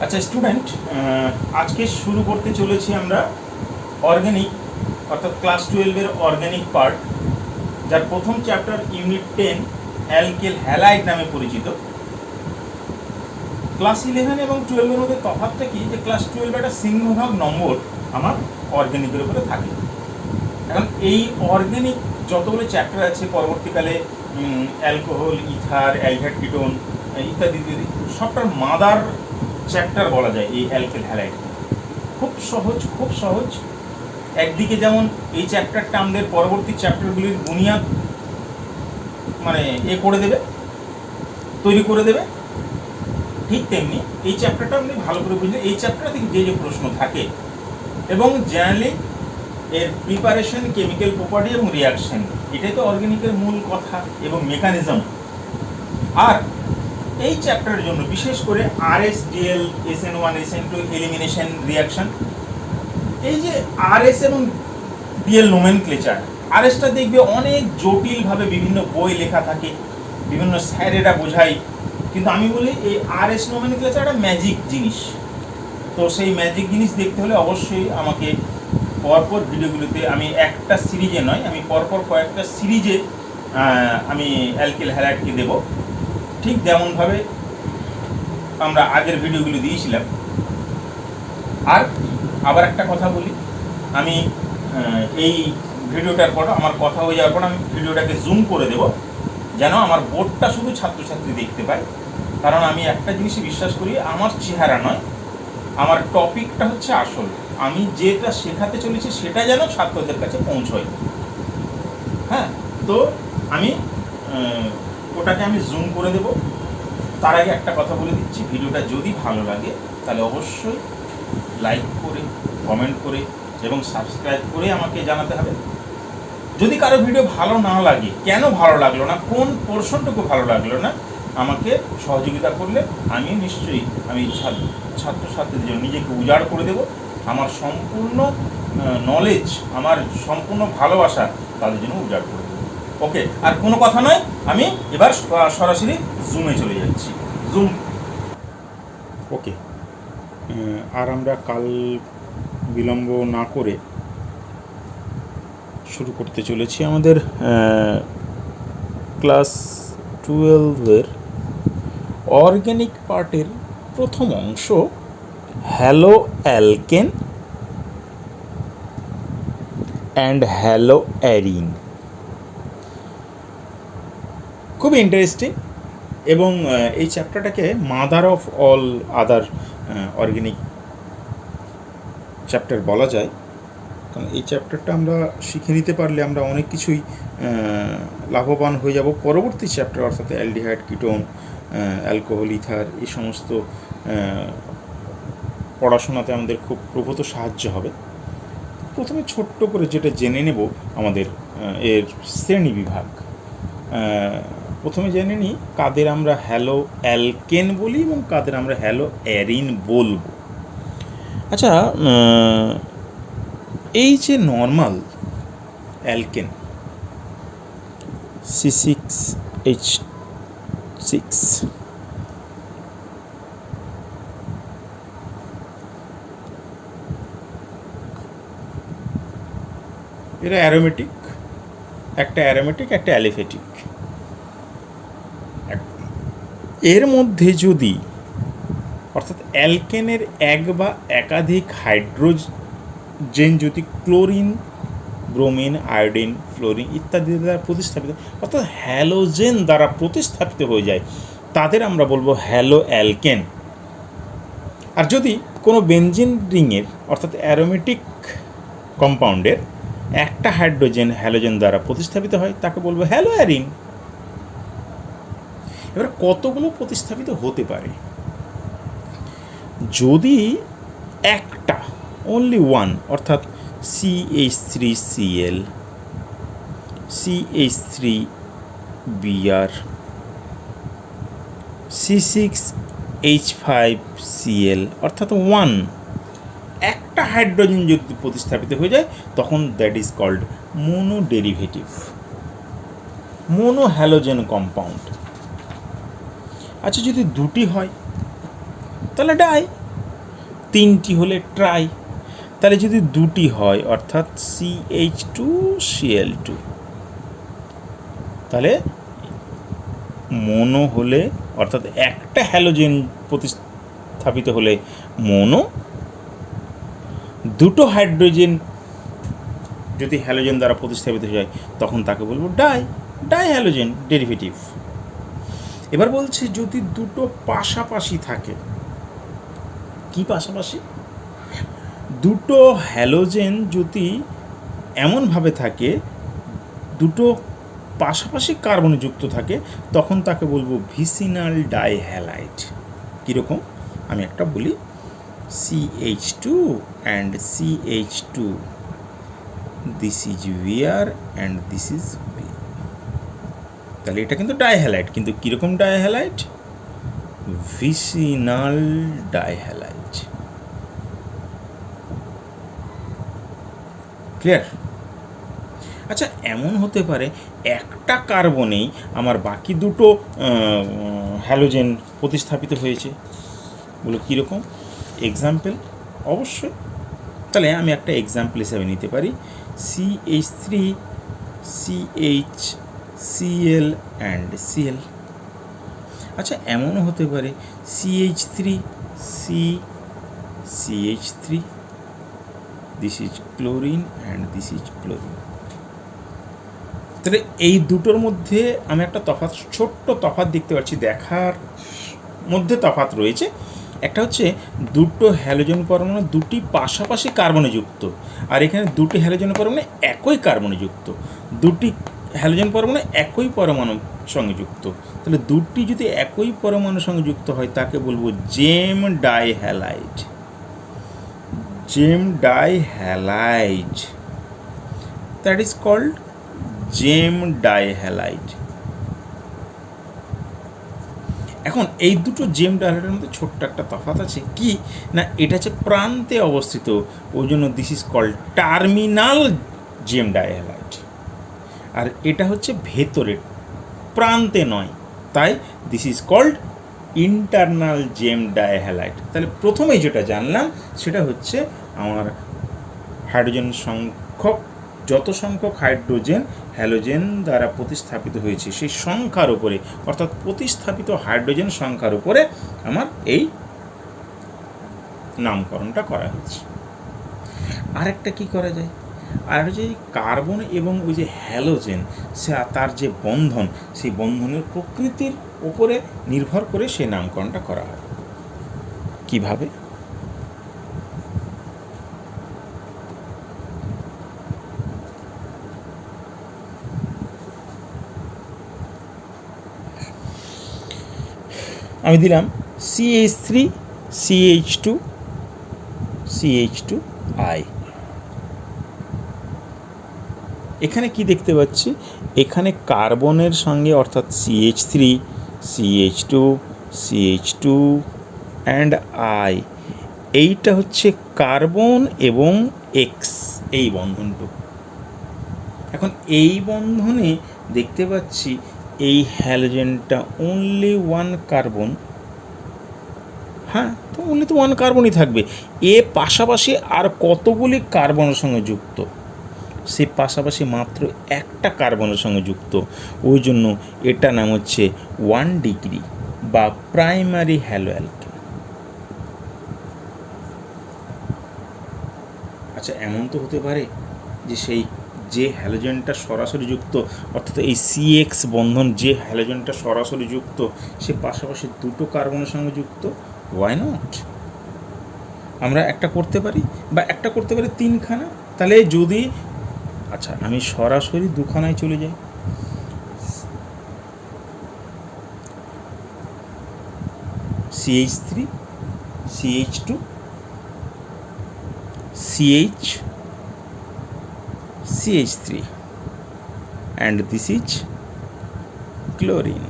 আচ্ছা স্টুডেন্ট, আজকে শুরু করতে চলেছি আমরা অর্গানিক অর্থাৎ ক্লাস 12-এর অর্গানিক পার্ট, যার প্রথম চ্যাপ্টার ইউনিট 10 অ্যালকেল হ্যালাইড নামে পরিচিত। ক্লাস 11 এবং 12-এর মধ্যে তফাৎটা কি, যে ক্লাস 12 একটা সিংহভাগ নম্বর আমার অর্গানিকের উপরে থাকে। এখন এই অর্গানিক যতগুলো চ্যাপ্টার আছে পরবর্তীকালে অ্যালকোহল, ইথার, অ্যালডিহাইড কিটোন ইত্যাদি ইত্যাদি সবটার মাদার চ্যাপ্টার বলা যায় এই অ্যালকেল হ্যালাইড। খুব সহজ। একদিকে যেমন এই চ্যাপ্টারটা আমাদের পরবর্তী চ্যাপ্টারগুলির বুনিয়াদ মানে করে দেবে, তৈরি করে দেবে, ঠিক তেমনি এই চ্যাপ্টারটা আপনি ভালো করে বুঝলে এই চ্যাপ্টার থেকে যে প্রশ্ন থাকে এবং জেনারেলি এর প্রিপারেশন, কেমিক্যাল প্রপার্টি এবং রিয়াকশন, এটাই তো অর্গানিকের মূল কথা এবং মেকানিজম। আর এই চ্যাপ্টারের জন্য বিশেষ করে RSDL, SN1, SN2 elimination reaction, এই যে RS এবং DL নোমেনক্লেচার, RSটা দেখবে অনেক জটিলভাবে বিভিন্ন বই লেখা থাকে, বিভিন্ন স্যারেরা বোঝায়, কিন্তু আমি বলি এই RS নোমেনক্লেচার একটা ম্যাজিক জিনিস। তো সেই ম্যাজিক জিনিস দেখতে হলে অবশ্যই আমাকে পরপর ভিডিওগুলোতে, আমি একটা সিরিজে নয়, আমি পরপর কয়েকটা সিরিজে আমি অ্যালকেল হ্যালাইডকে দেব, ঠিক যেমনভাবে আমরা আগের ভিডিওগুলো দিয়েছিলাম। আর আবার একটা কথা বলি, আমি এই ভিডিওটার পর আমার কথা হয়ে যাওয়ার পর আমি ভিডিওটাকে জুম করে দেব, যেন আমার বোর্ডটা শুধু ছাত্রছাত্রী দেখতে পায়। কারণ আমি একটা জিনিসই বিশ্বাস করি, আমার চেহারা নয়, আমার টপিকটা হচ্ছে আসল। আমি যেটা শেখাতে চলেছি সেটা যেন ছাত্রদের কাছে পৌঁছয়। হ্যাঁ, তো আমি ওটাকে আমি জুম করে দেব। তার আগে একটা কথা বলে দিচ্ছি, ভিডিওটা যদি ভালো লাগে তাহলে অবশ্যই লাইক করে, কমেন্ট করে এবং সাবস্ক্রাইব করে আমাকে জানাতে হবে। যদি কারো ভিডিও ভালো না লাগে, কেন ভালো লাগলো না, কোন পোর্শনটুকু ভালো লাগলো না, আমাকে সহযোগিতা করলে আমি নিশ্চয়ই ছাত্রছাত্রীদের জন্য নিজেকে উজাড় করে দেব। আমার সম্পূর্ণ নলেজ, আমার সম্পূর্ণ ভালোবাসা তাদের জন্য উজাড় করে দেবো। ওকে, আর কোনো কথা নয়, আমি এবার সরাসরি জুমে চলে যাচ্ছি। জুম। ওকে, আর আমরা কাল বিলম্ব না করে শুরু করতে চলেছি আমাদের ক্লাস 12-এর অর্গ্যানিক পার্টের প্রথম অংশ, haloalkane and haloarene. খুব ইন্টারেস্টিং, এবং এই চ্যাপ্টারটাকে mother of all other organic chapter বলা যায়। কারণ এই চ্যাপ্টারটা আমরা শিখে নিতে পারলে আমরা অনেক কিছুই লাভবান হয়ে যাব পরবর্তী চ্যাপ্টার, অর্থাৎ অ্যালডিহাইড, কিটোন, অ্যালকোহল, ইথার, এই সমস্ত পড়াশোনাতে আমাদের খুব প্রভূত সাহায্য হবে। প্রথমে ছোট্ট করে যেটা জেনে নেব আমাদের এর শ্রেণী বিভাগ। প্রথমে জেনে নিই কাদের আমরা হ্যালো অ্যালকেন বলি এবং কাদের আমরা হ্যালো অ্যারিন বলবো। আচ্ছা, এই যে নর্মাল অ্যালকেন C6H6, এরা অ্যারোমেটিক, একটা অ্যারোমেটিক, একটা অ্যালিফেটিক। এর মধ্যে যদি, অর্থাৎ অ্যালকেনের এক বা একাধিক হাইড্রোজেন যদি ক্লোরিন, ব্রোমিন, আয়োডিন, ফ্লোরিন ইত্যাদি দ্বারা প্রতিস্থাপিত, অর্থাৎ হ্যালোজেন দ্বারা প্রতিস্থাপিত হয়ে যায়, তাদের আমরা বলবো হ্যালো অ্যালকেন। আর যদি কোনো বেনজিন রিংয়ের অর্থাৎ অ্যারোমেটিক কম্পাউন্ডের একটা হাইড্রোজেন হ্যালোজেন দ্বারা প্রতিস্থাপিত হয়, তাকে বলবো হ্যালো অ্যারিন। এবার কতগুলো প্রতিস্থাপিত হতে পারে? যদি একটা, অনলি ওয়ান, অর্থাৎ CH3Cl, CH3Br, C6H5Cl, অর্থাৎ ওয়ান, একটা হাইড্রোজেন যদি প্রতিস্থাপিত হয়ে যায় তখন that is called mono derivative, mono halogen compound. আচ্ছা, যদি দুটি হয় তাহলে ডাই, তিনটি হলে ট্রাই। তাহলে যদি দুটি হয় অর্থাৎ CH2Cl2, তাহলে মোনো হলে অর্থাৎ একটা হ্যালোজেন প্রতিস্থাপিত হলে মোনো, দুটো হাইড্রোজেন যদি হ্যালোজেন দ্বারা প্রতিস্থাপিত হয় তখন তাকে বলবো ডাই হ্যালোজেন ডেরিভেটিভ। এবার বলছে যদি দুটো পাশাপাশি থাকে, কি পাশাপাশি? দুটো হ্যালোজেন যদি এমনভাবে থাকে দুটো পাশাপাশি কার্বনে যুক্ত থাকে তখন তাকে বলবো ভিসিনাল ডাইহ্যালাইড। কীরকম আমি একটা বলি, CH2 and CH2, this is VR and this is V। তাহলে এটা কিন্তু ডাইহ্যালাইড, কিন্তু কীরকম ডাইহ্যালাইড? Vicinal dihalide. ক্লিয়ার? আচ্ছা, এমন হতে পারে একটা কার্বনেই আমার বাকি দুটো হ্যালোজেন প্রতিস্থাপিত হয়েছে, বলো কীরকম? এক্সাম্পল অবশ্যই। তাহলে আমি একটা এক্সাম্পল হিসাবে নিতে পারি CH3 CHCl অ্যান্ড Cl। আচ্ছা, এমনও হতে পারে CH3 CH3, this is chlorine and this is chlorine. তাহলে এই দুটোর মধ্যে আমি একটা তফাৎ, ছোট্ট তফাৎ দেখতে পাচ্ছি, দেখার মধ্যে তফাৎ রয়েছে। একটা হচ্ছে দুটো হ্যালোজেন পরমাণু দুটি পাশাপাশি কার্বনে যুক্ত, আর এখানে দুটি হ্যালোজেন পরমাণু একই কার্বনে যুক্ত, দুটি হ্যালোজেন পরমাণু একই পরমাণুর সঙ্গে যুক্ত। তাহলে দুটি যদি একই পরমাণুর সঙ্গে যুক্ত হয় তাকে বলবো জেম dihalide. Gem dihalide, that is called gem dihalide. এখন এই দুটো জেম ডাইহ্যালাইডের মধ্যে ছোট্ট একটা তফাৎ আছে, কি না এটা হচ্ছে প্রান্তে অবস্থিত, ওই জন্য this is called terminal gem dihalide. আর এটা হচ্ছে ভেতরে, প্রান্তে নয়, তাই this is called internal gem dihalide. তাহলে প্রথমেই যেটা জানলাম সেটা হচ্ছে আমার হাইড্রোজেন সংখ্যক, যত সংখ্যক হাইড্রোজেন হ্যালোজেন দ্বারা প্রতিস্থাপিত হয়েছে সেই সংখ্যার উপরে, অর্থাৎ প্রতিস্থাপিত হাইড্রোজেন সংখ্যার উপরে আমার এই নামকরণটা করা হয়েছে। আরেকটা কি করা যায়, আর যে কার্বন এবং ওই যে হ্যালোজেন, সে তার যে বন্ধন, সেই বন্ধনের প্রকৃতির উপরে নির্ভর করে সেই নামকরণটা করা হয়। কিভাবে? আমি দিলাম CH3 CH2 CH2I। এখানে কি দেখতে পাচ্ছি, এখানে কার্বনের সঙ্গে অর্থাৎ CH3 CH2 CH2 and I, এইটা হচ্ছে কার্বন এবং X, এই বন্ধনটুকু। এখন এই বন্ধনে দেখতে পাচ্ছি এই হ্যালোজেনটা অনলি ওয়ান কার্বন, হ্যাঁ, তো অনলি তো ওয়ান কার্বনই থাকবে। এ পাশাপাশি আর কতগুলি কার্বনের সঙ্গে যুক্ত, সে পাশাপাশি মাত্র একটা কার্বনের সঙ্গে যুক্ত, ওই জন্য এটা নাম হচ্ছে 1 ডিগ্রি বা প্রাইমারি হ্যালো অ্যালকেন। আচ্ছা, এমন তো হতে পারে যে সেই যে হ্যালোজেনটা সরাসরি যুক্ত, অর্থাৎ এই CX বন্ধন যে হ্যালোজেনটা সরাসরি যুক্ত, সে পাশাপাশি দুটো কার্বনের সঙ্গে যুক্ত, ওয়াই নট? আমরা একটা করতে পারি বা একটা করতে পারি তিনখানা। তাহলে যদি, আচ্ছা আমি সরাসরি দুখানায় চলে যাই, CH3 CH2 CH3 and this is chlorine।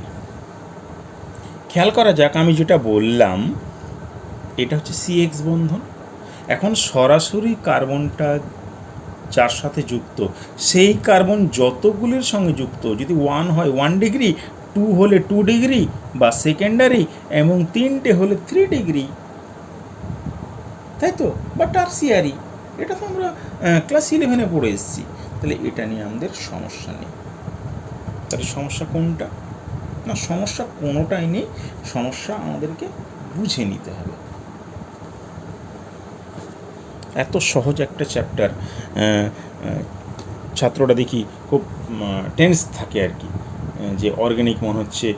খেয়াল করা যাক, আমি যেটা বললাম এটা হচ্ছে CX বন্ধন। এখন সরাসরি কার্বনটা যার সাথে যুক্ত, সেই কার্বন যতগুলির সঙ্গে যুক্ত, যদি 1 হয় 1 ডিগ্রি, 2 হলে 2 ডিগ্রি বা সেকেন্ডারি, এবং 3টে হলে 3 ডিগ্রি। তাই তো, বা টারসিয়ারি, এটা তো আমরা ক্লাস 11-এ পড়ে এসেছি। তাহলে এটা নিয়ে আমাদের সমস্যা নেই। তাহলে সমস্যা কোনটা? না, সমস্যা কোনোটাই নেই, সমস্যা আমাদেরকে বুঝে নিতে হবে। এত সহজ একটা চ্যাপ্টার, ছাত্ররা দেখি খুব টেন্স থাকে আর কি, যে অর্গ্যানিক মনে হচ্ছে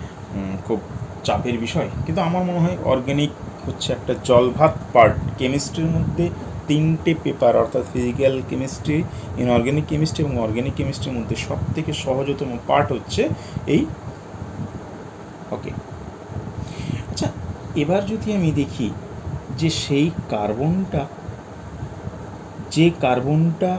খুব চাপের বিষয়, কিন্তু আমার মনে হয় অর্গ্যানিক হচ্ছে একটা জলভাত পার্ট। কেমিস্ট্রির মধ্যে 3টে পেপার, অর্থাৎ ফিজিক্যাল কেমিস্ট্রি, ইনঅর্গ্যানিক কেমিস্ট্রি এবং অর্গ্যানিক কেমিস্ট্রির মধ্যে সবথেকে সহজতম পার্ট হচ্ছে এই। ওকে, আচ্ছা, এবার যদি আমি দেখি যে সেই কার্বনটা, যে কার্বনটা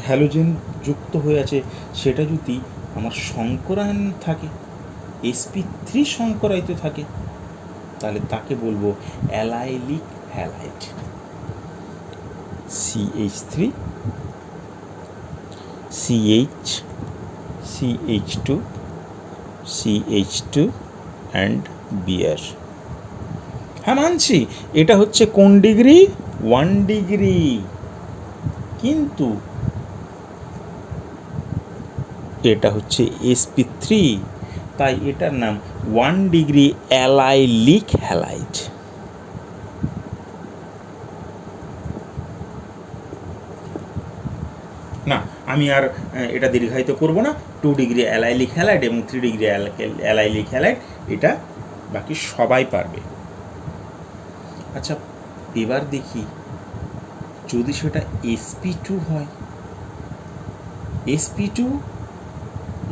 হ্যালোজেন যুক্ত হয়ে আছে, সেটা যদি আমার সংকরায়ন থাকে, sp3 সংকরায়িত থাকে, তাহলে তাকে বলবো allylic halide. CH3 CH CH2 CH2 and Br। হ্যাঁ, মানছি এটা হচ্ছে কোন ডিগ্রি? 1 ডিগ্রি, কিন্তু এটা হচ্ছে sp3, তাই এটার নাম 1 ডিগ্রি অ্যালাইলিক হ্যালাইড। না, আমি আর এটা দীর্ঘায়িত করব না। 2 ডিগ্রি অ্যালাইলিক হ্যালাইড এবং 3 ডিগ্রি অ্যালাইলিক হ্যালাইড, এটা বাকি সবাই পারবে। আচ্ছা, এবার দেখি যদি সেটা sp2 হয়, sp2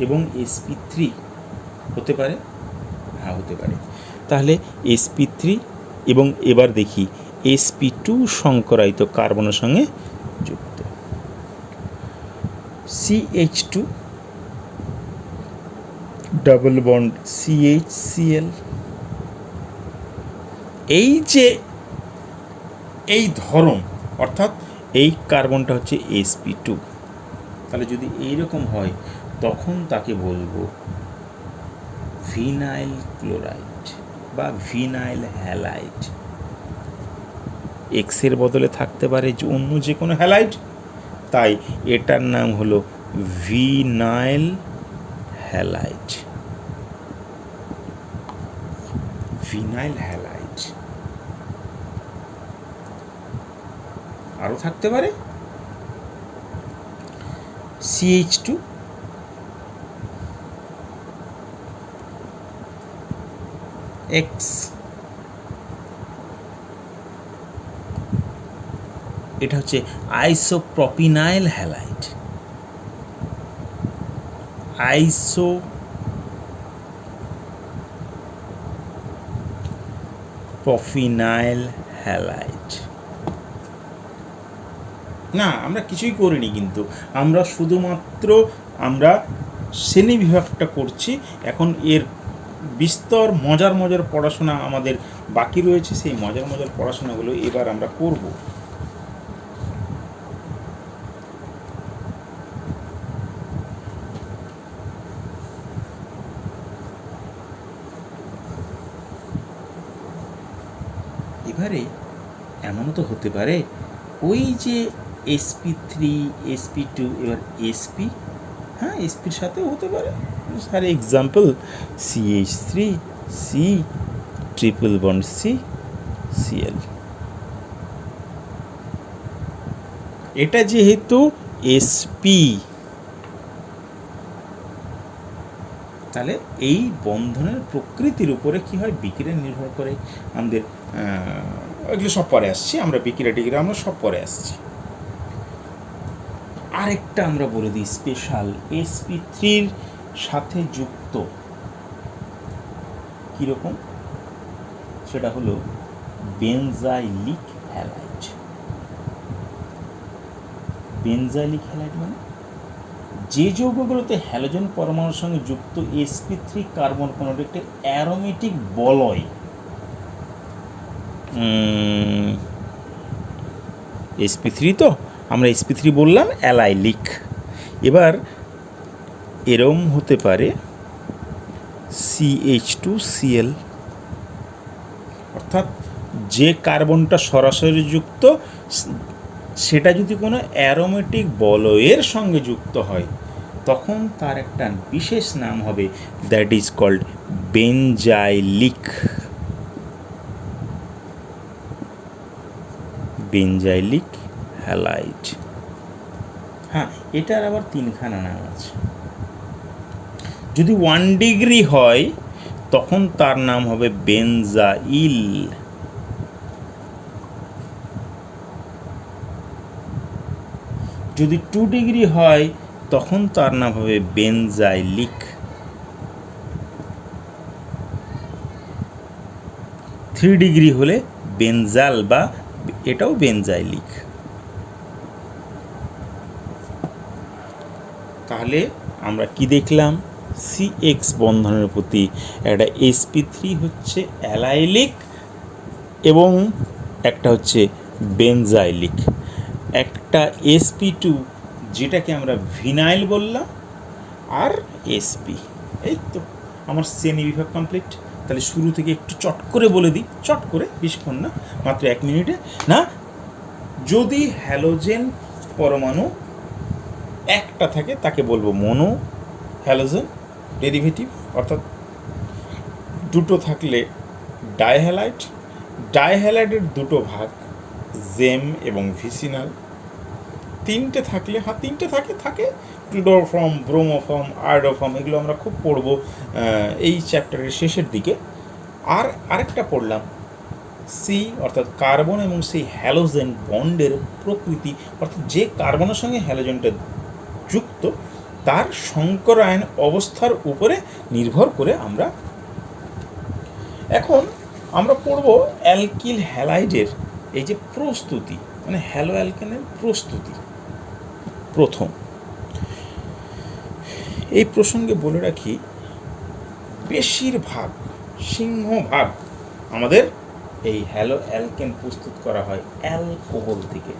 এবং sp3 হতে পারে? হ্যাঁ, হতে পারে। তাহলে sp3 এবং এবার দেখি sp2 সংকরায়িত কার্বনের সঙ্গে যুক্ত CH2 ডাবল বন্ড CHCl। এই যে এই ধরন, অর্থাৎ এই কার্বনটা হচ্ছে sp2, তাহলে যদি এইরকম হয় তখন তাকে বলবো ভিনাইল ক্লোরাইড বা ভিনাইল হ্যালাইড। এক্সের বদলে থাকতে পারে যে অন্য যে কোনো হ্যালাইড, তাই এটার নাম হলো ভিনাইল হ্যালাইড। Vinyl halide. আরও থাকতে পারে CH2 X, এটা হচ্ছে আইসোপ্রপিনাইল হ্যালাইড। আইসোপ্রপিনাইল হ্যালাইড। না, আমরা কিছুই করিনি, কিন্তু আমরা শুধুমাত্র আমরা শ্রেণী বিভাগটা করছি। এখন এর বিস্তর মজার মজার পড়াশোনা আমাদের বাকি রয়েছে, সেই মজার মজার পড়াশোনাগুলো এবার আমরা করব। এবারে এমনও তো হতে পারে ওই যে sp3 sp2 এবার sp, হ্যাঁ sp-র সাথেও হতে পারে। For example CH3 C triple bond C Cl। এটা যেহেতু sp, তাহলে এই বন্ধনের প্রকৃতির উপরে কি হয়, বিক্রিয়া নির্ভর করে। আমাদের এগুলো সব পরে আসছি, আমরা বিক্রিয়া টিক্রিয়া আমরা সব পরে আসছি। আরেকটা আমরা বলে দিই স্পেশাল, sp3-র সাথে যুক্ত কীরকম, সেটা হলো বেনজাইলিক হ্যালাইড। বেনজাইলিক হ্যালাইড মানে যে যৌগগুলোতে হ্যালোজেন পরমাণুর সঙ্গে যুক্ত sp3 কার্বন কোনটি একটি অ্যারোমেটিক বলয়, sp3 তো আমরা sp3 বললাম অ্যালাইলিক। এবার এরম হতে পারে CH2Cl, অর্থাৎ যে কার্বনটা সরাসরি যুক্ত সেটা যদি কোনো অ্যারোমেটিক বলয়ের সঙ্গে যুক্ত হয় তখন তার একটা বিশেষ নাম হবে, দ্যাট ইজ কল্ড বেনজাইলিক। বেনজাইলিক হ্যালাইড। হ্যাঁ, এটার আবার তিনখানা নাম আছে। যদি 1 ডিগ্রি হয় তখন তার নাম হবে বেনজাইল। যদি 2 ডিগ্রি হয় তখন তার নাম হবে বেনজাইলিক। 3 ডিগ্রি হলে বেনজাল বা এটাও বেনজাইলিক। তাহলে আমরা কি দেখলাম? CX বন্ধনের প্রতি একটা sp3 হচ্ছে অ্যালাইলিক এবং একটা হচ্ছে বেনজাইলিক। একটা sp2 যেটাকে আমরা ভিনাইল বললাম, আর sp। এই তো আমার শ্রেণী বিভাগ কমপ্লিট। তাহলে শুরু থেকে একটু চট করে বলে দিই, চট করে, বেশিক্ষণ না, মাত্র 1 মিনিটে। না, যদি হ্যালোজেন পরমাণু একটা থাকে তাকে বলবো মোনো হ্যালোজেন ডেরিভেটিভ, অর্থাৎ দুটো থাকলে ডাইহ্যালাইড। ডাইহ্যালাইডের দুটো ভাগ, জেম এবং ভিসিনাল। তিনটে থাকলে, তিনটে থাকে ক্লোরোফর্ম, ব্রোমোফর্ম, আয়োডোফর্ম, এগুলো আমরা খুব পড়বো এই চ্যাপ্টারের শেষের দিকে। আর আরেকটা পড়লাম সি, অর্থাৎ কার্বন এবং সেই হ্যালোজেন বন্ডের প্রকৃতি, অর্থাৎ যে কার্বনের সঙ্গে হ্যালোজেনটা যুক্ত তার সংকরায়ন অবস্থার উপরে নির্ভর করে আমরা এখন পড়ব অ্যালকিল হ্যালাইডের এই যে প্রস্তুতি, মানে হ্যালো অ্যালকেনের প্রস্তুতি। প্রথম এই প্রসঙ্গে বলে রাখি, বেশিরভাগ সিংহভাগ আমাদের এই হ্যালো অ্যালকেন প্রস্তুত করা হয় অ্যালকোহল থেকে,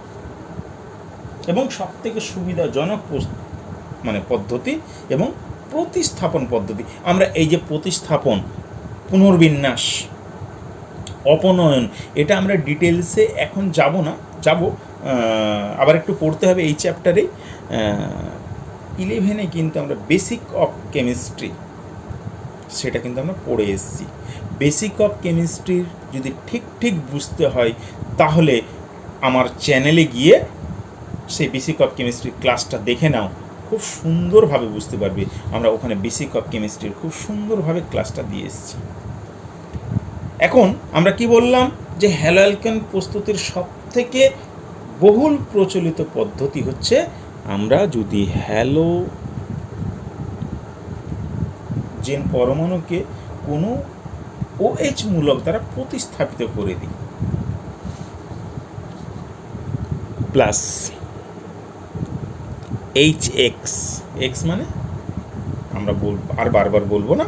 এবং সবথেকে সুবিধাজনক পদ্ধতি এবং প্রতিস্থাপন পদ্ধতি। আমরা এই যে প্রতিস্থাপন, পুনর্বিন্যাস, অপনয়ন, এটা আমরা ডিটেলসে এখন যাব না, আবার একটু পড়তে হবে এই চ্যাপ্টারেই। 11-এ কিন্তু আমরা বেসিক অফ কেমিস্ট্রি সেটা কিন্তু আমরা পড়ে এসেছি। বেসিক অফ কেমিস্ট্রির যদি ঠিক বুঝতে হয় তাহলে আমার চ্যানেলে গিয়ে সেই বেসিক অফ কেমিস্ট্রির ক্লাসটা দেখে নাও, খুব সুন্দরভাবে বুঝতে পারবে। আমরা ওখানে বেসিক অফ কেমিস্ট্রির খুব সুন্দরভাবে ক্লাসটা দিয়ে এসেছি। এখন আমরা কি বললাম, যে হ্যালো অ্যালকেন প্রস্তুতির সবথেকে বহুল প্রচলিত পদ্ধতি হচ্ছে আমরা যদি হ্যালোজেন পরমাণুকে কোনো OH মূলক দ্বারা প্রতিস্থাপিত করে দিই, প্লাস HX, এক্স মানে আমরা আর বারবার বলবো না,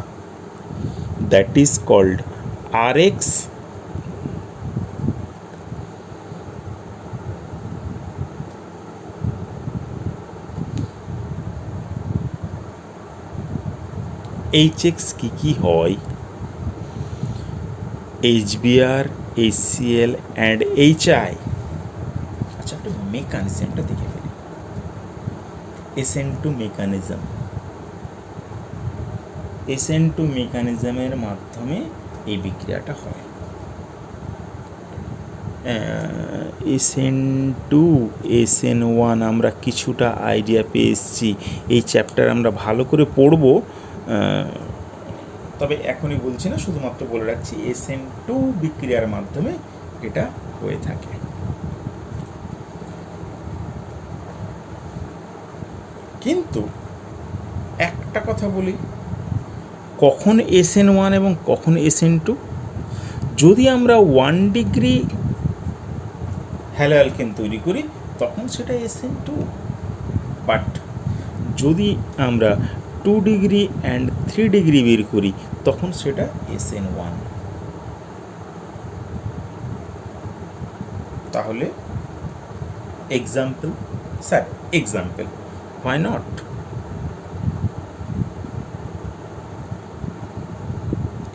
that is called RX HX কি হয়? HBr, HCl and HI। আচ্ছা, একটা মেকানিজমটা দেখে ফেলি। SN2 মেকানিজম, SN2 মেকানিজমের মাধ্যমে এই বিক্রিয়াটা হয়। SN2 SN1 আমরা কিছুটা আইডিয়া পেয়ে এসেছি, এই চ্যাপ্টার আমরা ভালো করে পড়ব, তবে এখনই বলছি না, শুধুমাত্র বলে রাখছি SN2 বিক্রিয়ার মাধ্যমে এটা হয়ে থাকে। কিন্তু একটা কথা বলি, কখন SN1 এবং কখন SN2? যদি আমরা 1 ডিগ্রি হ্যালো অ্যালকেন তৈরি করি তখন সেটা SN2, বাট যদি আমরা 2 ডিগ্রি অ্যান্ড 3 ডিগ্রি বের করি তখন সেটা SN1। তাহলে example, sir example, why not?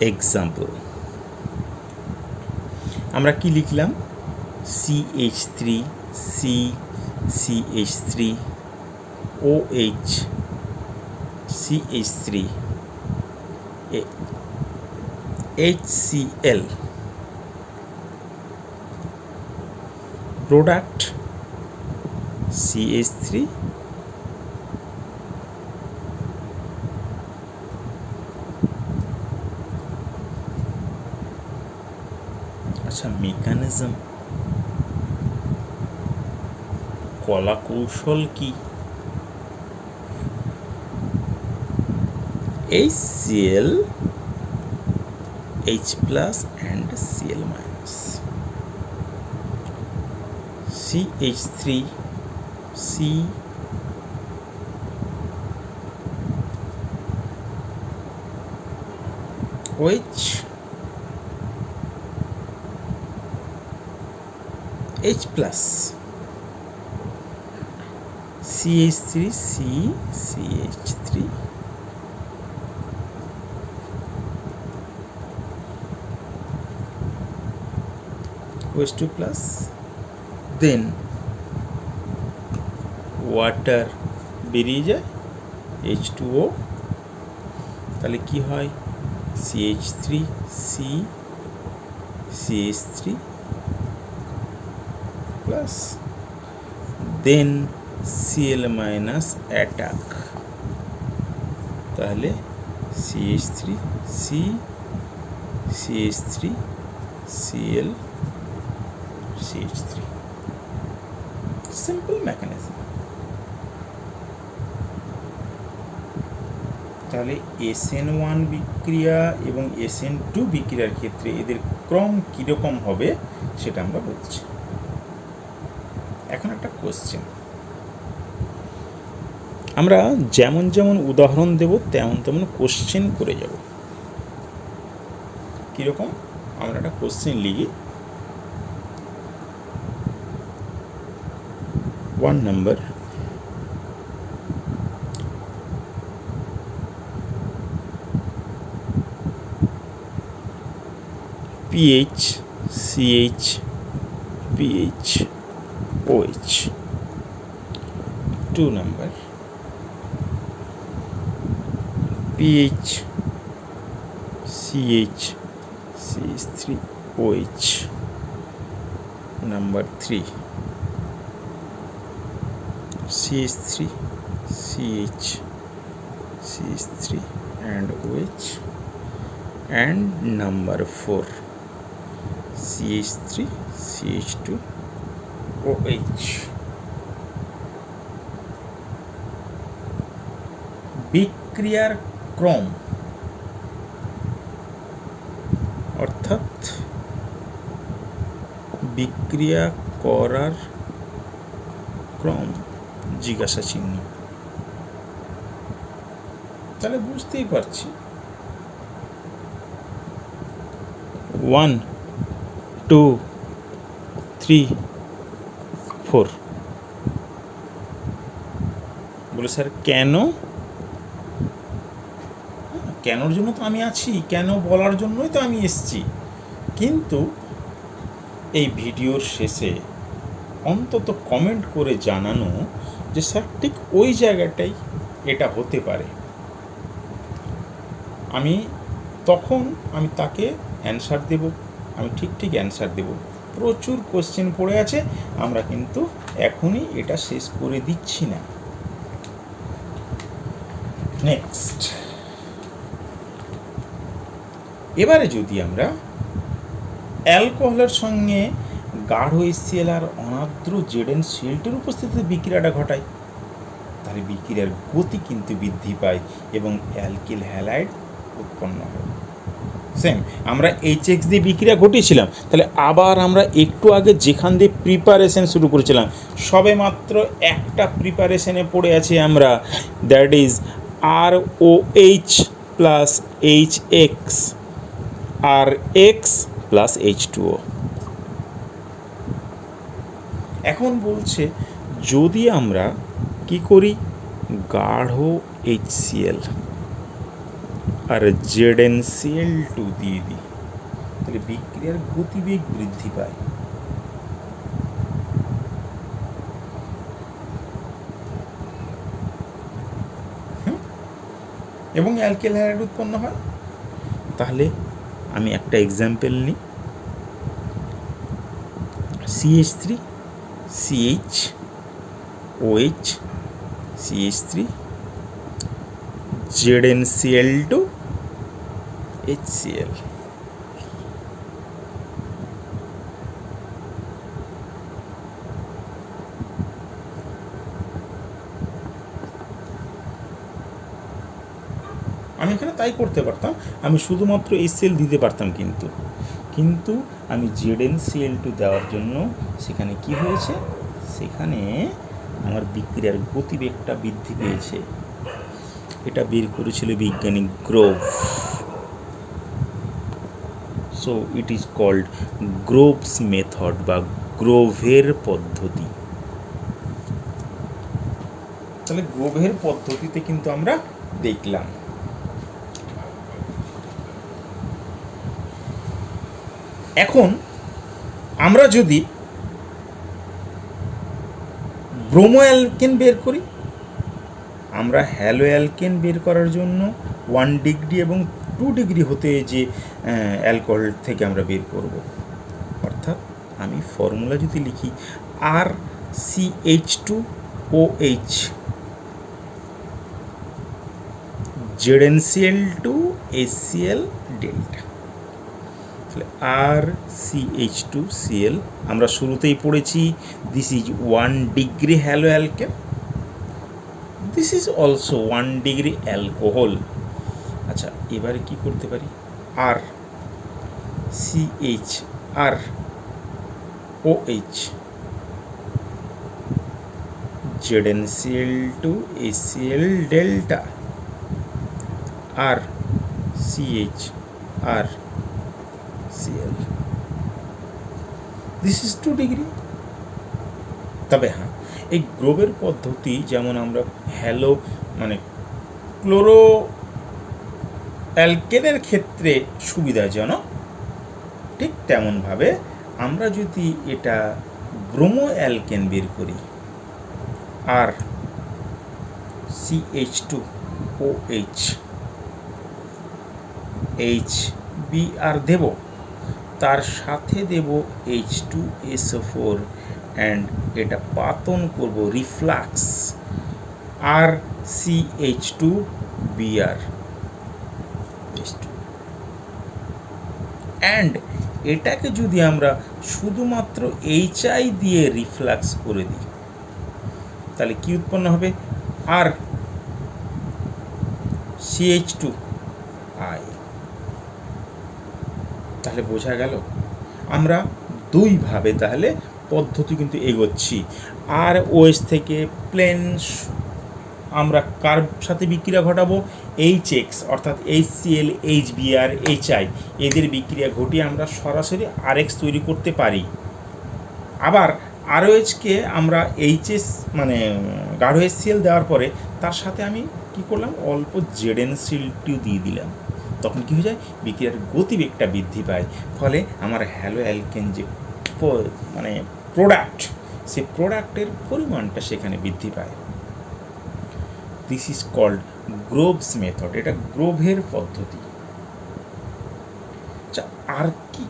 Example, আমরা কি লিখলাম? CH3 C CH3 OH CH3 HCl product CH3 আচ্ছা, মেকানিজম, কলা কৌশল কি? HCl H plus and Cl minus CH3 C OH H plus CH3 C CH3 OH2 plus, then water বেরিয়ে যায় H2O, তাহলে কি হয়? CH3 C CH3 plus, then Cl minus attack, তাহলে CH3 C CH3 Cl CH3, simple mechanism. তাহলে SN1 বিক্রিয়া এবং SN2 বিক্রিয়ার ক্ষেত্রে এদের ক্রম কীরকম হবে সেটা আমরা বলছি। এখন একটা কোশ্চেন, আমরা যেমন যেমন উদাহরণ দেব তেমন তেমন কোশ্চেন করে যাব। কীরকম? আমরা একটা কোশ্চেন লিখি। 1 number, pH CH pH OH. 2 number, pH CH CH3 OH. Number 3, CH3 CH CH3 and OH. And number 4, CH3 CH2 OH. বিক্রিয়ার ক্রম অর্থাৎ বিক্রিয়া করার ক্রম জিজ্ঞাসা চিহ্ন। তাহলে বুঝতেই পারছি 1 2 3 4 বলে, স্যার কেন? কেনর জন্য তো আমি আছি, কেন বলার জন্যই তো আমি এসছি। কিন্তু এই ভিডিওর শেষে অন্তত কমেন্ট করে জানানো যে স্যার ঠিক ওই জায়গাটাই এটা হতে পারে, তখন আমি তাকে অ্যান্সার দেব, আমি ঠিক অ্যান্সার দেব। প্রচুর কোশ্চেন পড়ে আছে, আমরা কিন্তু এখনই এটা শেষ করে দিচ্ছি না। নেক্সট, এবারে যদি আমরা অ্যালকোহলের সঙ্গে গাঢ় HCl আর অনার্দ্র ZnCl2 উপস্থিতিতে বিক্রিয়াটা ঘটায়, তাহলে বিক্রিয়ার গতি কিন্তু বৃদ্ধি পায় এবং অ্যালকিল হ্যালাইড উৎপন্ন হয়। সেম আমরা HX দিয়ে বিক্রিয়া ঘটিয়েছিলাম, তাহলে আবার আমরা একটু আগে যেখান দিয়ে প্রিপারেশন শুরু করেছিলাম, সবে মাত্র একটা প্রিপারেশনে পড়ে আছি আমরা, that is ROH plus HX RX plus H2O। এখন বলছে যদি আমরা কি করি, গাঢ় HCl আর ZnCl2 দিয়ে দিই, তাহলে বিক্রিয়ার গতিবেগ বৃদ্ধি পায়। এবং অ্যালকেল হ্যালাইড উৎপন্ন হয়। তাহলে আমি একটা এক্সাম্পল নিই, CH3 CH OH CH3 ZnCl2 HCl। আমি এখানে তাই করতে পারতাম, আমি শুধুমাত্র HCl দিতে পারতাম, কিন্তু আমি ZnCl2 দেওয়ার জন্য সেখানে কি হয়েছে, সেখানে আমার বিক্রিয়ার গতিবেগটা বৃদ্ধি পেয়েছে। এটা বের করেছিল বিজ্ঞানী Grove. So it is called Grove's method বা গ্রোভের পদ্ধতি। তাহলে গ্রোভের পদ্ধতিতে কিন্তু আমরা দেখলাম। এখন আমরা যদি ব্রোমো অ্যালকেন বের করি, আমরা হ্যালো অ্যালকেন বের করার জন্য 1 ডিগ্রি এবং 2 ডিগ্রি হতে যে অ্যালকোহল থেকে আমরা বের করব। অর্থাৎ আমি ফর্মুলা যদি লিখি RCH2OH ZnCl2 HCl ডেল্টা। তাহলে RCH2Cl আমরা শুরুতেই পড়েছি, this is 1 degree hello alkane, this is also 1 degree alcohol. আচ্ছা, এবারে কি করতে পারি, RCHROH ZnCl2 HCl delta RCHRCl, this is 2 degree. তবে হ্যাঁ, এই গ্রোভের পদ্ধতি যেমন আমরা হ্যালো মানে ক্লোরো অ্যালকেনের ক্ষেত্রে সুবিধাজনক, ঠিক তেমনভাবে আমরা যদি এটা ব্রোমো অ্যালকেন বের করি, RCH2OH HBr দেব, তার সাথে দেব H2SO4 অ্যান্ড এটা পাতন করব, রিফ্লাক্স RCH2Br অ্যান্ড এটাকে যদি আমরা শুধুমাত্র HI দিয়ে রিফ্লাক্স করে দিই, তাহলে কি উৎপন্ন হবে, RCH2I। তাহলে বোঝা গেল আমরা দুইভাবে তাহলে পদ্ধতি কিন্তু এগোচ্ছি। আর OH থেকে প্লেন আমরা কার সাথে বিক্রিয়া ঘটাবো, HX অর্থাৎ HCl HBr HI এদের বিক্রিয়া ঘটিয়ে আমরা সরাসরি RX তৈরি করতে পারি। আবার ROHকে আমরা HS মানে গাঢ় HCl দেওয়ার পরে তার সাথে আমি কি করলাম, অল্প ZnCl2 দিয়ে দিলাম, তখন কী হয়ে যায়, বিক্রিয়ার গতিবেগটা বৃদ্ধি পায়, ফলে আমার হ্যালো অ্যালকেন যে মানে প্রোডাক্ট, সে প্রোডাক্টের পরিমাণটা সেখানে বৃদ্ধি পায়। This is called Grove's method, এটা গ্রোভের পদ্ধতি। আচ্ছা, আর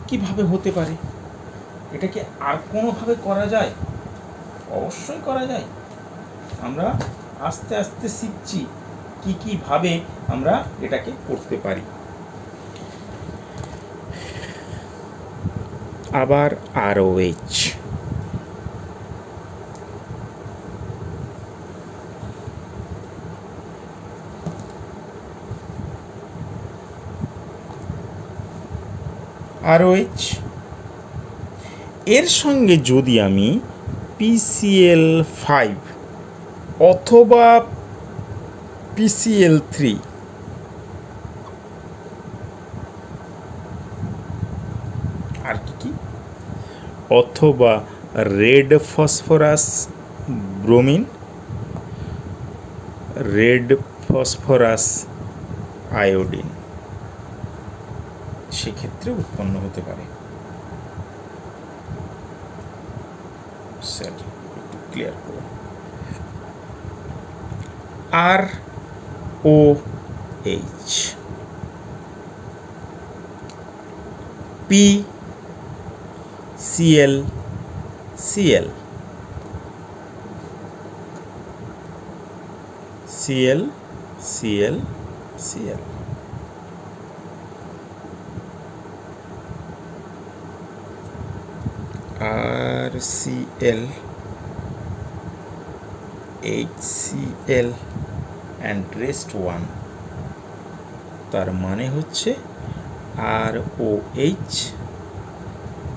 কীভাবে হতে পারে, এটা কি আর কোনোভাবে করা যায়? অবশ্যই করা যায়। আমরা আস্তে আস্তে শিখছি কীভাবে আমরা এটাকে করতে পারি। আবার ROH, এর সঙ্গে যদি আমি PCl5 অথবা PCl3 আর কি অথবা red phosphorus bromine, red phosphorus iodine সেক্ষেত্রে উৎপন্ন হতে পারে। স্যার একটু ক্লিয়ার করো। R O H, P C L C L, C L C L C L, R C L, HCl and rest 1, তার মানে হচ্ছে ROH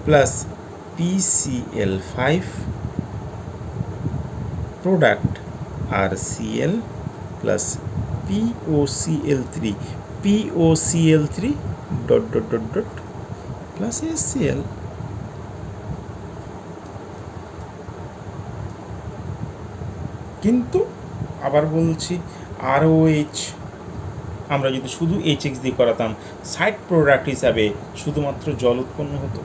plus PCl5 product RCl plus POCl3, POCl3 dot dot dot dot plus HCl। কিন্তু আবার বলছি, ROH আমরা যদি শুধু HX দিয়ে করাতাম, সাইড প্রোডাক্ট হিসাবে শুধুমাত্র জল উৎপন্ন হতো।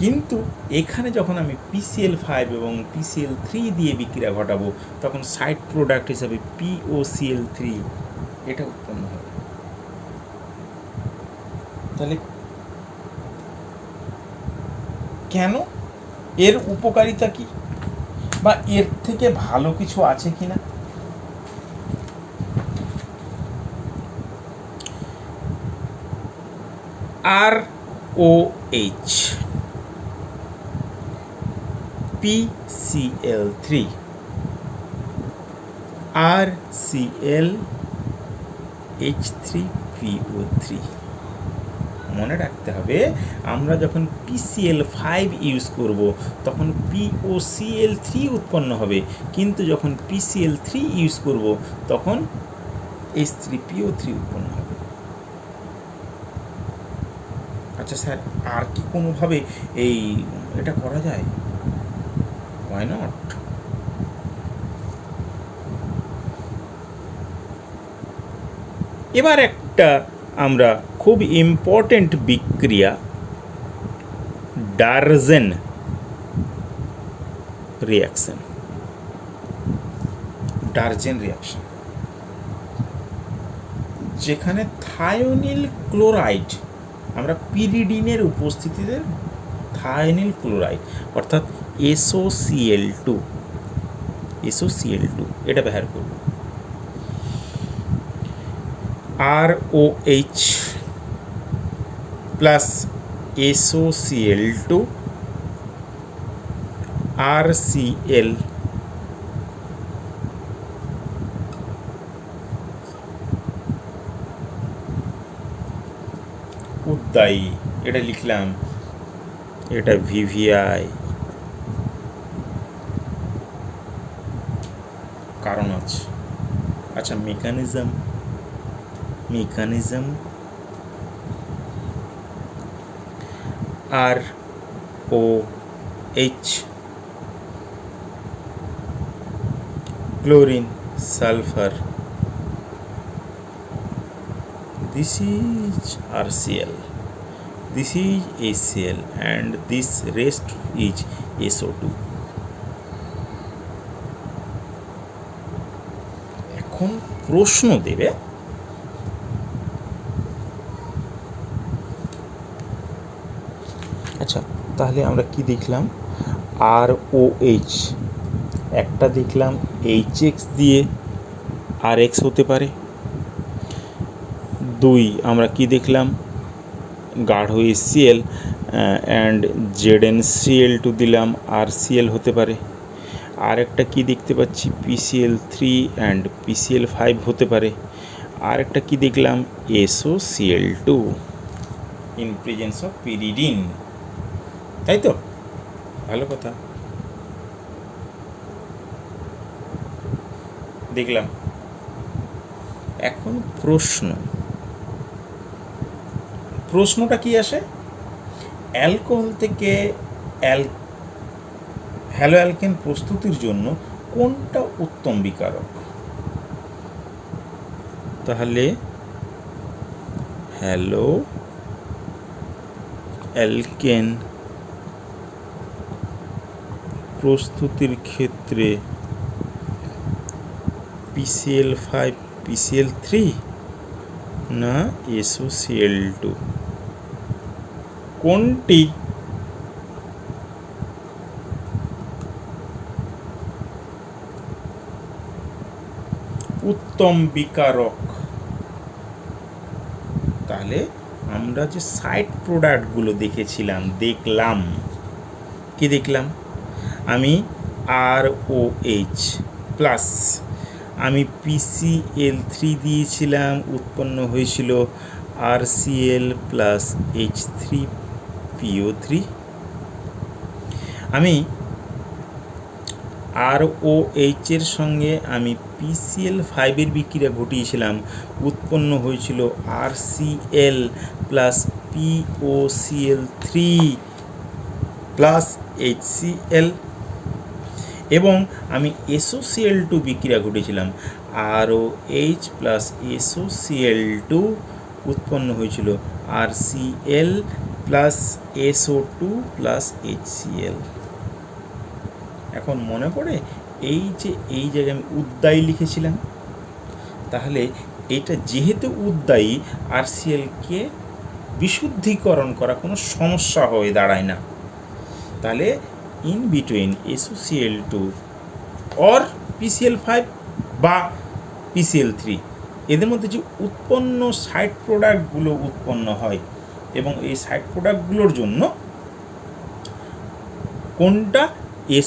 কিন্তু এখানে যখন আমি PCl5 এবং PCl3 দিয়ে বিক্রিয়া ঘটাবো, তখন সাইড প্রোডাক্ট হিসাবে POCl3 এটা উৎপন্ন হবে। তাহলে কেন? এর উপকারিতা কি, বা এর থেকে ভালো কিছু আছে কিনা? ROH, PCl3, RCl, H3PO3। মনে রাখতে হবে, আমরা যখন PCl5 ইউজ করব তখন POCl3 উৎপন্ন হবে, কিন্তু যখন PCl3 ইউজ করব তখন H3PO3 উৎপন্ন হবে। আচ্ছা স্যার, আর কি কোনোভাবে এটা করা যায়? Why not? এবার একটা আমরা খুব ইম্পর্টেন্ট বিক্রিয়া, ডারজেন রিয়াকশন, যেখানে থায়োনিল ক্লোরাইড, আমরা পিরিডিনের উপস্থিতিতে থায়োনিল ক্লোরাইড অর্থাৎ SOCl2 এটা ব্যবহার করব। ROH প্লাস SOCl2, RCl, উদ্দায়ী, এটা লিখলাম, এটা VVI, কারণ আছে। আচ্ছা, mechanism ROH, chlorine, sulfur, this is RCl, this is HCl, and this rest is SO2. এখন প্রশ্ন দেবে, আচ্ছা তাহলে আমরা কি দেখলাম? ROH একটা দেখলাম HX দিয়ে RX হতে পারে। 2 আমরা কি দেখলাম? গাঢ় HCl অ্যান্ড ZnCl2 দিলাম, RCl হতে পারে। আর একটা কি দেখতে পাচ্ছি? PCl3 অ্যান্ড PCl5 হতে পারে। আর একটা কি দেখলাম? SOCl2 in presence of pyridine, তাই তো? ভালো কথা দেখলাম। এখন প্রশ্নটা কি আসে? অ্যালকোহল থেকে হ্যালো অ্যালকেন প্রস্তুতির জন্য কোনটা উত্তম বিকারক? তাহলে হ্যালো অ্যালকেন প্রস্তুতির ক্ষেত্রে PCl5 PCl3 না SOCl2 কোনটি উত্তম বিকারক? তাহলে আমরা যে সাইড প্রোডাক্টগুলো দেখলাম কি দেখলাম? আমি ROH প্লাস আমি PCl3 দিয়েছিলাম, উৎপন্ন হয়েছিল RCl প্লাস H3PO3। আমি ROH এর সঙ্গে আমি PCl5 এর বিক্রিয়া ঘটিয়েছিলাম, উৎপন্ন হয়েছিল RCl plus POCl3 plus HCl। এবং আমি SOCl2 বিক্রিয়া ঘটিয়েছিলাম, ROH প্লাস SOCl2 উৎপন্ন হয়েছিল RCl plus SO2 plus HCl। এখন মনে পড়ে এই জায়গায় আমি উদ্দায়ী লিখেছিলাম, তাহলে এটা যেহেতু উদ্দায়ী, RClকে বিশুদ্ধীকরণ করা কোনো সমস্যা হয়ে দাঁড়ায় না। তাহলে in between SOCl2 or PCl5 বা PCl3 এদের মধ্যে যে উৎপন্ন সাইড প্রোডাক্টগুলো উৎপন্ন হয়, এবং এই সাইড প্রোডাক্টগুলোর জন্য কোনটা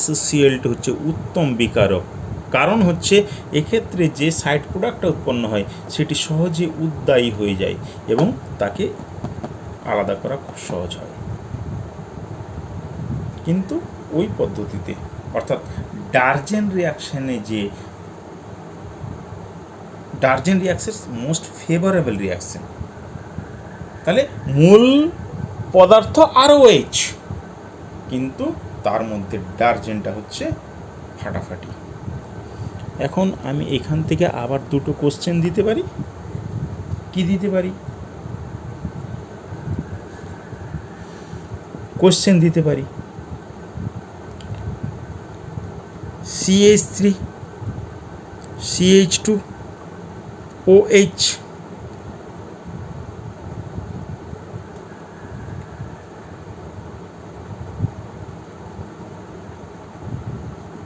SOCl2 হচ্ছে উত্তম বিকারক। কারণ হচ্ছে এক্ষেত্রে যে সাইড প্রোডাক্টটা উৎপন্ন হয় সেটি সহজে উদ্দায়ী হয়ে যায় এবং তাকে আলাদা করা খুব সহজ হয়। কিন্তু ওই পদ্ধতিতে, অর্থাৎ ডারজেন রিয়াকশন মোস্ট ফেভারেবল রিয়াকশন, তাহলে মূল পদার্থ ROH, কিন্তু তার মধ্যে ডারজেনটা হচ্ছে ফাটাফাটি। এখন আমি এখান থেকে আবার দুটো কোশ্চেন দিতে পারি। কি দিতে পারি? কোশ্চেন দিতে পারি CH3 CH2 OH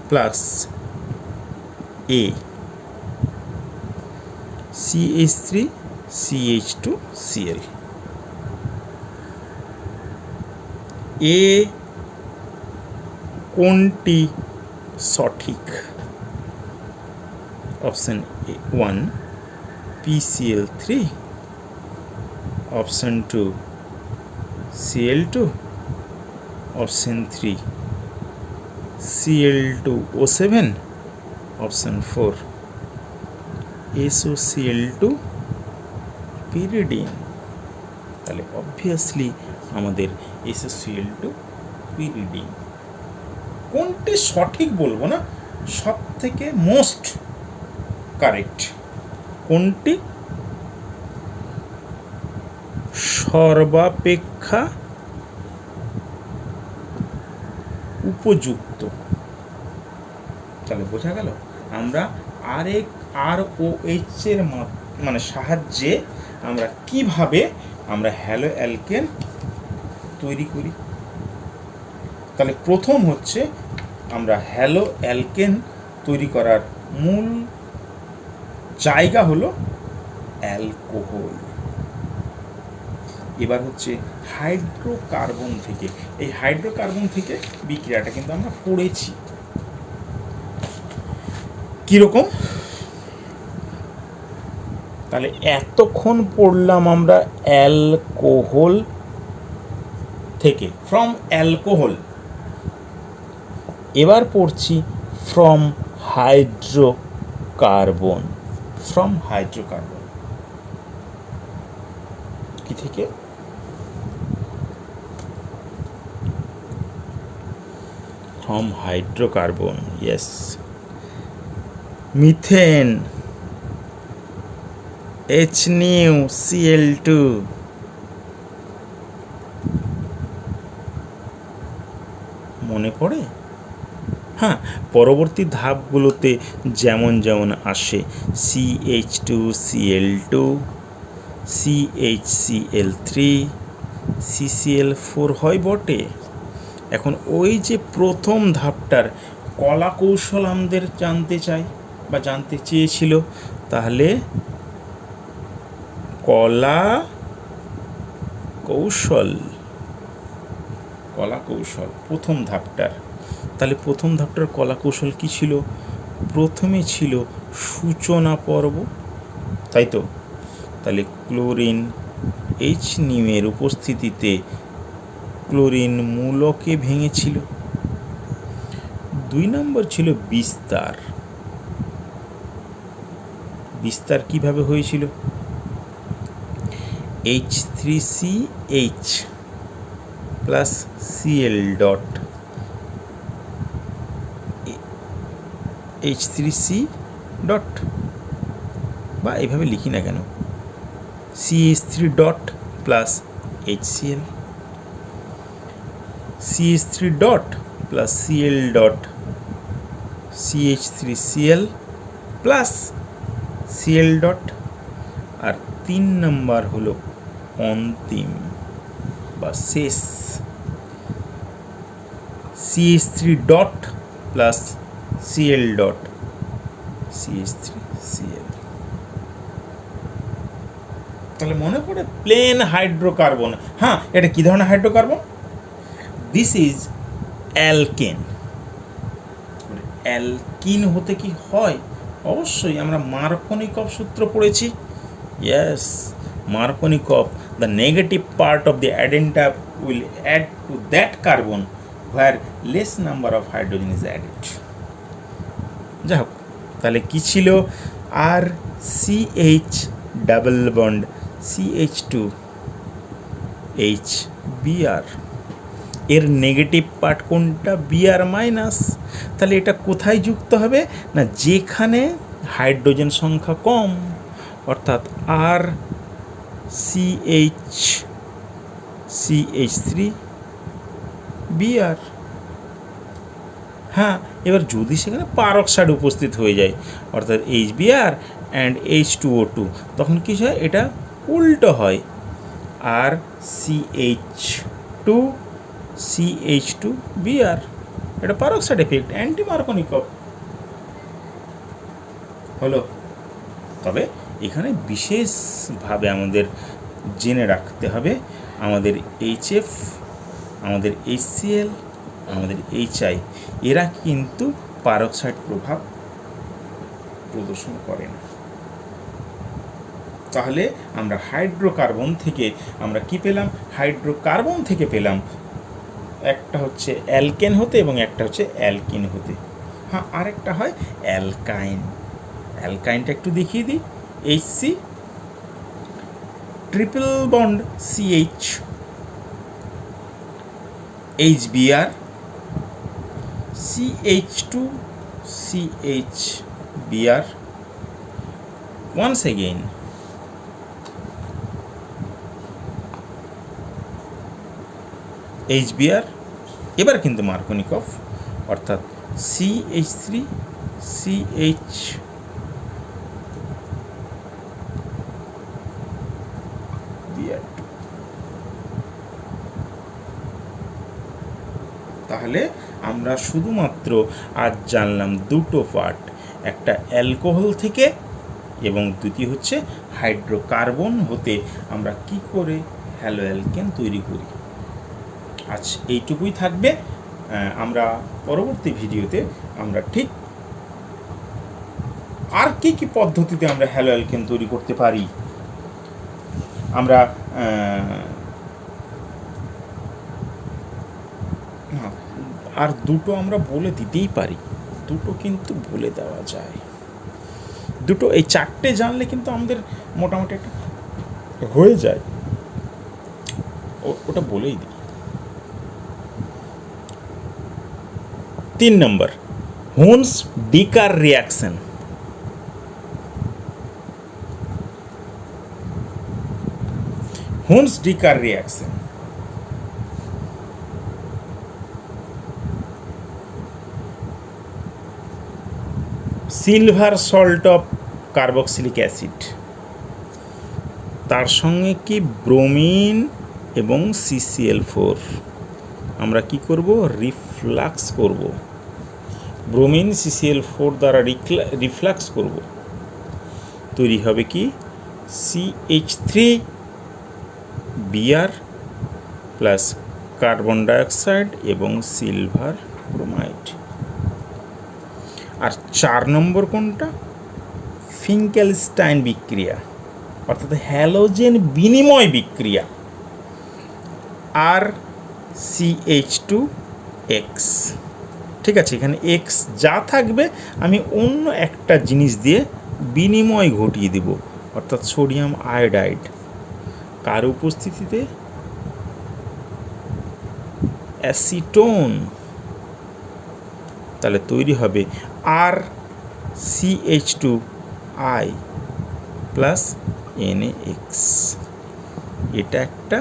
plus A CH3 CH2 Cl। এ কোনটি সঠিক? Option 1 PCl3, option 2 Cl2, option 3 Cl2O7, option 4 SOCl2 pyridine. তাহলে অবভিয়াসলি আমাদের SOCl2 পিরিডিন। কোনটি সঠিক বলবো না, সব থেকে মোস্ট কারেক্ট কোনটি? সর্বাপেক্ষা উপযুক্ত। তাহলে বোঝা গেল আমরা ROH এর মানে সাহায্যে আমরা কিভাবে আমরা হ্যালো অ্যালকেন তৈরি করি। তাহলে প্রথম হচ্ছে আমরা হ্যালো অ্যালকেন তৈরি করার মূল জায়গা হলো অ্যালকোহল। এবার হচ্ছে হাইড্রোকার্বন থেকে, এই হাইড্রোকার্বন থেকে বিক্রিয়াটা কিন্তু আমরা পড়েছি কীরকম। তাহলে এতক্ষণ পড়লাম আমরা অ্যালকোহল থেকে, ফ্রম অ্যালকোহল। এবার পড়ছি ফ্রম হাইড্রোকার্বন। ফ্রম হাইড্রোকার্বন কি থেকে? From hydrocarbon, yes. Methane H new Cl2। মনে পড়ে? হ্যাঁ, পরবর্তী ধাপগুলোতে যেমন যেমন আসে CH2Cl2, CHCl3, CCl4 হয় বটে। এখন ওই যে প্রথম ধাপটার কলা কৌশল আমাদের জানতে চাই বা জানতে চেয়েছিল, তাহলে কলা কৌশল প্রথম ধাপটার, তাহলে প্রথম ধাপটার কলা কৌশল কী ছিল? প্রথমে ছিল সূচনা পর্ব, তাই তো? তাহলে ক্লোরিন এইচ নিউয়ের উপস্থিতিতে ক্লোরিন মূলকে ভেঙেছিল। 2 নম্বর ছিল বিস্তার। বিস্তার কিভাবে হয়েছিল? H3CH plus Cl dot H3C dot, বা এভাবে লিখি না কেন, CH3 dot plus HCl, CH3 dot plus Cl dot CH3Cl plus Cl dot. আর 3 নম্বর হলো অন্তিম বা শেষ, CH3 dot plus Cl dot CH3Cl। তাহলে মনে পড়ে প্লেন হাইড্রোকার্বন। হ্যাঁ, এটা কি ধরনের hydrocarbon? This is alkane. Alkene হতে কি হয়? অবশ্যই আমরা মার্কোনিকভ সূত্র পড়েছি। Yes, Markovnikov, the negative part of the addenda will add to that carbon where less number of hydrogen is added. যাই হোক, তাহলে কি ছিল? আর CH double bond CH2 H Br, এর নেগেটিভ পার্ট কোনটা? Br minus. তাহলে এটা কোথায় যুক্ত হবে? না, যেখানে হাইড্রোজেন সংখ্যা কম, অর্থাৎ আর CH3Br। হ্যাঁ, এবার যদি সেখানে পারক্সাইড উপস্থিত হয়ে যায়, অর্থাৎ HBr অ্যান্ড H2O2, তখন কী হয়? এটা উল্টো হয়, আর CH2Br। এটা পারক্সাইড এফেক্ট, অ্যান্টি মার্কোনিকভ হলো। তবে এখানে বিশেষভাবে আমাদের জেনে রাখতে হবে, আমাদের HF, আমাদের HCl, আমাদের HI, এরা কিন্তু পারক্সাইড প্রভাব প্রদর্শন করে না। তাহলে আমরা হাইড্রোকার্বন থেকে আমরা কি পেলাম? হাইড্রোকার্বন থেকে পেলাম একটা হচ্ছে অ্যালকেন হতে এবং একটা হচ্ছে অ্যালকিন হতে। হ্যাঁ, আরেকটা হয় অ্যালকাইন। অ্যালকাইনটা একটু দেখিয়ে দিই। HC triple bond CH, HBr, CH2CHBr, once again HBr, এবার কিন্তু মার্কোনিকভ, অর্থাৎ CH3CHBr2। তাহলে আমরা শুধুমাত্র আজ জানলাম দুটো পার্ট, একটা অ্যালকোহল থেকে এবং দ্বিতীয় হচ্ছে হাইড্রোকার্বন হতে আমরা কি করে হ্যালো অ্যালকেন তৈরি করি। আজ এইটুকুই থাকবে। আমরা পরবর্তী ভিডিওতে আমরা ঠিক আর কি কি পদ্ধতিতে আমরা হ্যালো অ্যালকেন তৈরি করতে পারি, আমরা আর দুটো আমরা বলে দিতেই পারি, দুটো কিন্তু বলে দেওয়া যায়। দুটো, এই চারটে জানলে কিন্তু আমাদের মোটামুটি একটা হয়ে যায়, ওটা বলেই দিই। 3 number, Hunsdiecker reaction. Hunsdiecker reaction. Silver salt of carboxylic acid, তার সঙ্গে কি ব্রোমিন এবং CCl4 আমরা কি করব, রিফ্লাক্স করব, ব্রোমিন CCl4 দ্বারা রিফ্লাক্স করব, তৈরি হবে কি CH3Br প্লাস কার্বন ডাইঅক্সাইড এবং সিলভার ব্রোমাইড। আর 4 নম্বর কোনটা, ফিঙ্কেলস্টাইন বিক্রিয়া, অর্থাৎ হ্যালোজেন বিনিময় বিক্রিয়া, আর CH2X। ঠিক আছে, এখানে X যা থাকবে আমি অন্য একটা জিনিস দিয়ে বিনিময় ঘটিয়ে দেব, অর্থাৎ সোডিয়াম আয়োডাইড, কার উপস্থিতিতে, অ্যাসিটোন। তাহলে তৈরি হবে আর CH2I প্লাস NaX। এটা একটা,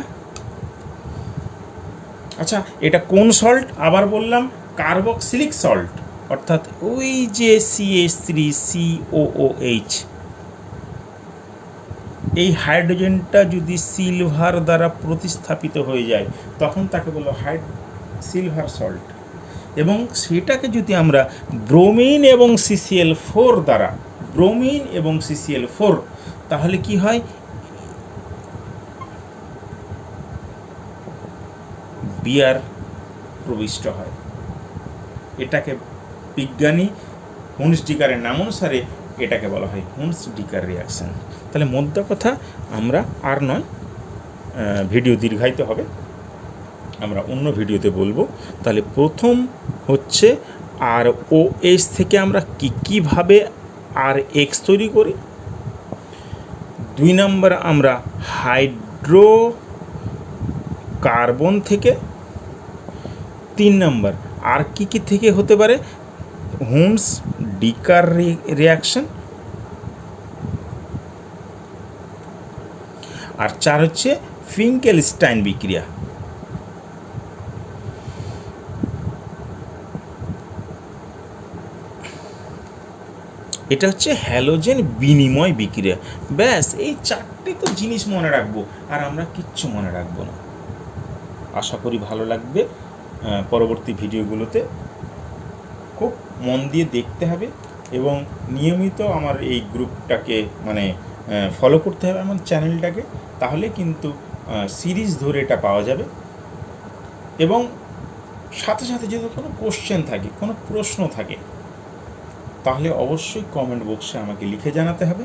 আচ্ছা এটা কোন সল্ট, আবার বললাম কার্বক্সিলিক সল্ট, অর্থাৎ ওই যে CH3COOH, এই হাইড্রোজেনটা যদি সিলভার দ্বারা প্রতিস্থাপিত হয়ে যায় তখন তাকে বলা হয় সিলভার সল্ট, এবং সেটাকে যদি আমরা ব্রোমিন এবং CCl4 দ্বারা, ব্রোমিন এবং CCl4, তাহলে কি হয়, বিয়ার প্রবিষ্ট হয়। এটাকে বিজ্ঞানী হুন্স-ডিকারের নাম অনুসারে এটাকে বলা হয় হুন্স-ডিকার রিয়াকশন। তাহলে মোদ্দা কথা, আমরা আর নয়, ভিডিও দীর্ঘায়িত হবে, আমরা অন্য ভিডিওতে বলবো। তাহলে প্রথম হচ্ছে ROH থেকে আমরা কীভাবে RX তৈরি করি, 2 নম্বর আমরা হাইড্রোকার্বন থেকে, 3 নম্বর আর কি থেকে হতে পারে, হুন্স-ডিকার রিয়াকশন, আর 4 হচ্ছে ফিঙ্কেলস্টাইন বিক্রিয়া। এটা হচ্ছে হ্যালোজেন বিনিময় বিক্রিয়া। ব্যাস, এই 4টে তো জিনিস মনে রাখবো, আর আমরা কিচ্ছু মনে রাখবো না। আশা করি ভালো লাগবে। পরবর্তী ভিডিওগুলোতে খুব মন দিয়ে দেখতে হবে এবং নিয়মিত আমার এই গ্রুপটাকে মানে ফলো করতে হবে, আমার চ্যানেলটাকে, তাহলে কিন্তু সিরিজ ধরে এটা পাওয়া যাবে। এবং সাথে সাথে যদি কোনো কোশ্চেন থাকে, কোনো প্রশ্ন থাকে, তাহলে অবশ্যই কমেন্ট বক্সে আমাকে লিখে জানাতে হবে,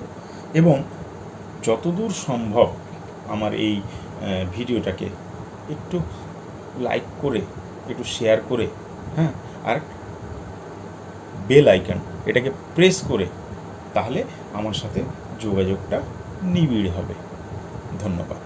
এবং যতদূর সম্ভব আমার এই ভিডিওটাকে একটু লাইক করে, একটু শেয়ার করে, হ্যাঁ, আর বেল আইকন এটাকে প্রেস করে, তাহলে আমার সাথে যোগাযোগটা নিবিড় হবে। ধন্যবাদ।